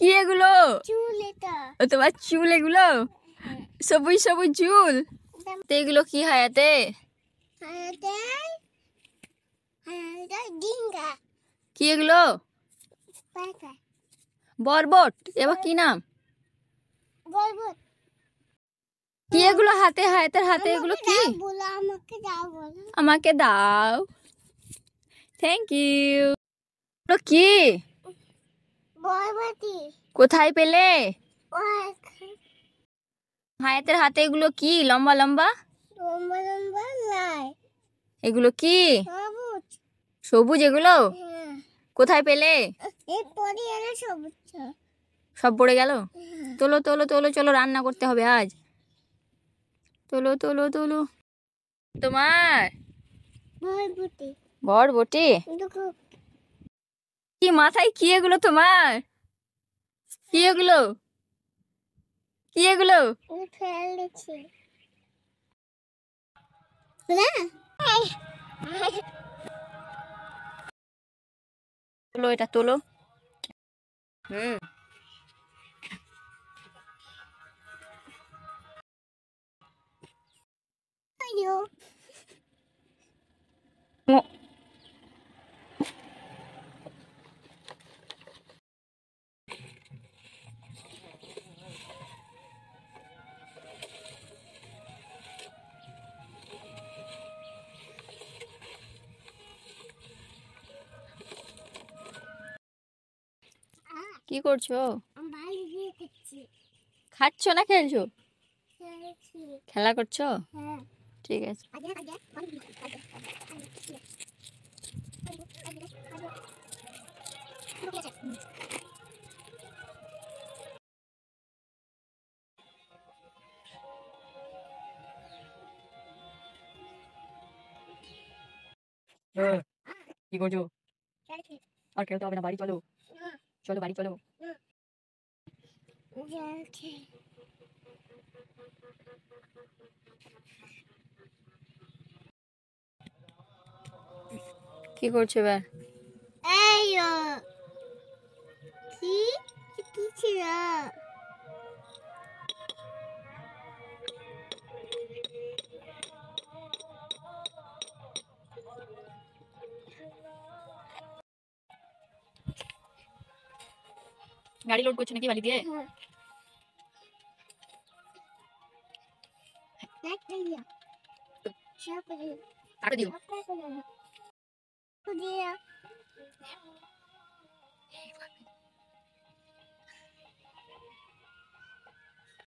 কি এগুলো? চুল এটা। তোমার চুল এগুলো? সবুজ সবুজ চুল। তো এগুলো কি হায়াতে? ডিঙ্গা। কি এগুলো? বরবট। এবার কি নাম? বরবট। কি এগুলো হাতে, হায়াতের হাতে এগুলো কি? আমাকে দাও বলো। আমাকে দাও। Thank you. এগুলো কি? বরবটি। কোথায় পেলে? হায়াতের হাতে এগুলো কি লম্বা লম্বা? লম্বা লম্বা লাই। এগুলো কি? সবুজ। সবুজ এগুলো? হ্যাঁ। কোথায় পেলে? এই পরে এলো সবুজ। সব পড়ে গেল। তোলো তোলো তোলো, চলো রান্না করতে হবে আজ। তোলো তোলো তোলো। তোমার বরবটি। বরবটি? কি মাথায় কি এগুলো তোমার? কি এগুলো? কি এগুলো? ফেলেছি তোলো এটা তোলো। হুম। কি করছো? খাচ্ছ না খেলছো? খেলা করছো? ঠিক আছে। কি করছো? আর খেলতে হবে না, বাড়ি চলো। চলো বাড়ি চলো। কি করছো এবার? কি ছিল? গাড়ি লোড করছো নাকি বাড়ি দিয়ে? কাটে দিও।